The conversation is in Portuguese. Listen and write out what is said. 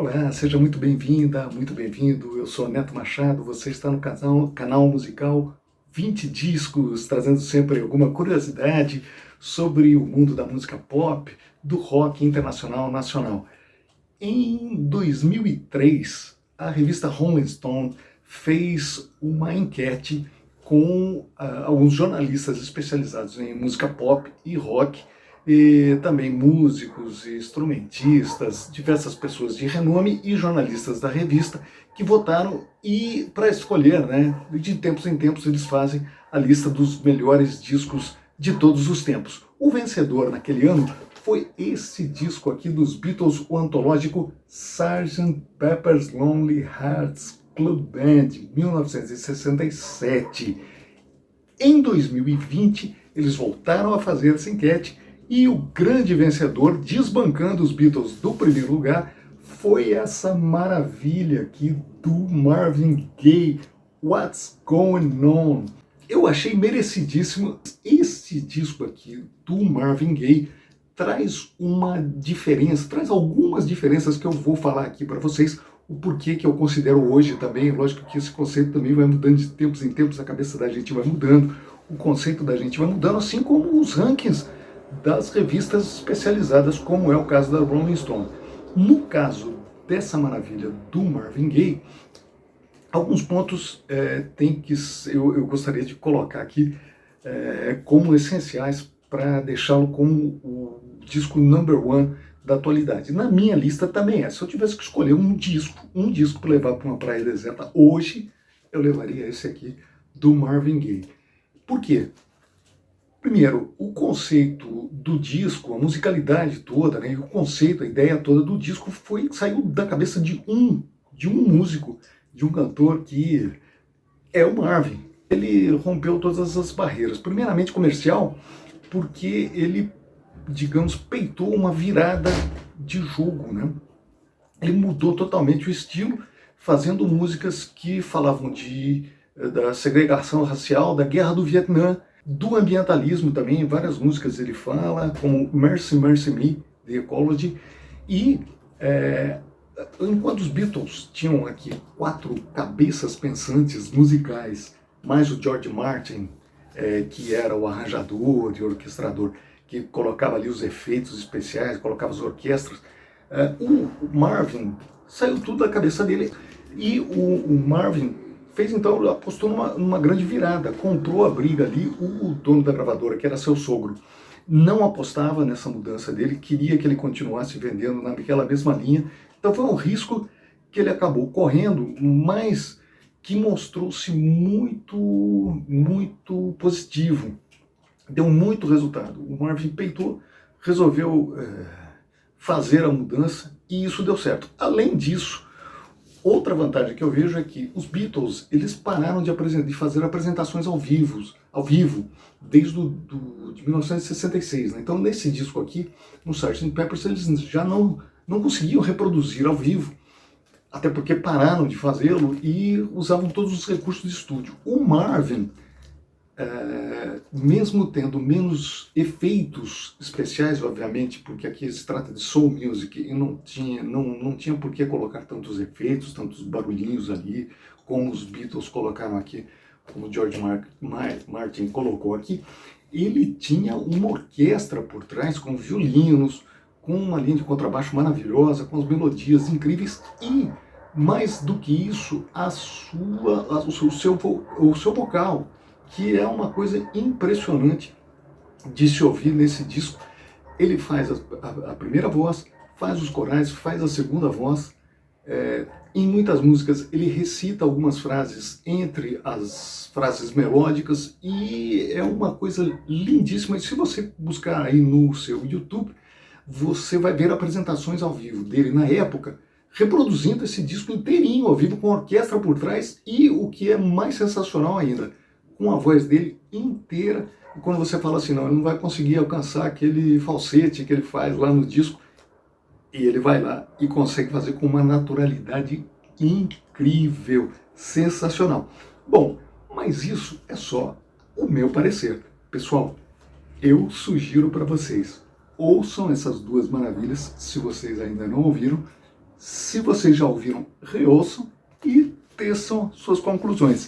Olá, seja muito bem-vinda, muito bem-vindo. Eu sou Neto Machado, você está no canal musical 20 Discos, trazendo sempre alguma curiosidade sobre o mundo da música pop, do rock internacional nacional. Em 2003, a revista Rolling Stone fez uma enquete com alguns jornalistas especializados em música pop e rock, e também músicos e instrumentistas, diversas pessoas de renome e jornalistas da revista que votaram e para escolher, né, de tempos em tempos eles fazem a lista dos melhores discos de todos os tempos. O vencedor naquele ano foi esse disco aqui dos Beatles, o antológico Sgt. Pepper's Lonely Hearts Club Band, 1967. Em 2020, eles voltaram a fazer essa enquete e o grande vencedor, desbancando os Beatles do primeiro lugar, foi essa maravilha aqui do Marvin Gaye, What's Going On. Eu achei merecidíssimo. Este disco aqui do Marvin Gaye traz uma diferença, traz algumas diferenças que eu vou falar aqui para vocês, o porquê que eu considero hoje também. Lógico que esse conceito também vai mudando de tempos em tempos, a cabeça da gente vai mudando, o conceito da gente vai mudando, assim como os rankings das revistas especializadas, como é o caso da Rolling Stone. No caso dessa maravilha do Marvin Gaye, alguns pontos eu gostaria de colocar aqui como essenciais para deixá-lo como o disco number one da atualidade. Na minha lista também é. Se eu tivesse que escolher um disco para levar para uma praia deserta, hoje eu levaria esse aqui do Marvin Gaye. Por quê? Primeiro, o conceito do disco, a musicalidade toda, né, o conceito, a ideia toda do disco saiu da cabeça de um músico, de um cantor que é o Marvin. Ele rompeu todas as barreiras, primeiramente comercial, porque ele, digamos, peitou uma virada de jogo, né? Ele mudou totalmente o estilo, fazendo músicas que falavam da segregação racial, da guerra do Vietnã, do ambientalismo também. Várias músicas ele fala, como Mercy, Mercy Me, The Ecology, e enquanto os Beatles tinham aqui 4 cabeças pensantes musicais, mais o George Martin, que era o arranjador e orquestrador, que colocava ali os efeitos especiais, colocava as orquestras, o Marvin saiu tudo da cabeça dele, e o Marvin fez então, apostou numa grande virada, comprou a briga ali. O dono da gravadora, que era seu sogro, não apostava nessa mudança dele, queria que ele continuasse vendendo naquela mesma linha. Então foi um risco que ele acabou correndo, mas que mostrou-se muito, muito positivo. Deu muito resultado. O Marvin peitou, resolveu fazer a mudança e isso deu certo. Além disso, outra vantagem que eu vejo é que os Beatles, eles pararam de fazer apresentações ao vivo desde de 1966. Né? Então, nesse disco aqui, no Sgt. Pepper's, eles já não conseguiam reproduzir ao vivo, até porque pararam de fazê-lo e usavam todos os recursos de estúdio. O Marvin, mesmo tendo menos efeitos especiais, obviamente, porque aqui se trata de soul music e não tinha por que colocar tantos efeitos, tantos barulhinhos ali, como os Beatles colocaram aqui, como o George Martin colocou aqui. Ele tinha uma orquestra por trás, com violinos, com uma linha de contrabaixo maravilhosa, com as melodias incríveis e, mais do que isso, o seu vocal, que é uma coisa impressionante de se ouvir nesse disco. Ele faz a primeira voz, faz os corais, faz a segunda voz. Em muitas músicas ele recita algumas frases entre as frases melódicas e é uma coisa lindíssima. E se você buscar aí no seu YouTube, você vai ver apresentações ao vivo dele na época, reproduzindo esse disco inteirinho ao vivo, com a orquestra por trás e, o que é mais sensacional ainda, com a voz dele inteira. E quando você fala assim, não, ele não vai conseguir alcançar aquele falsete que ele faz lá no disco, e ele vai lá e consegue fazer com uma naturalidade incrível, sensacional. Bom, mas isso é só o meu parecer. Pessoal, eu sugiro para vocês, ouçam essas duas maravilhas, se vocês ainda não ouviram, Se vocês já ouviram, reouçam e teçam suas conclusões.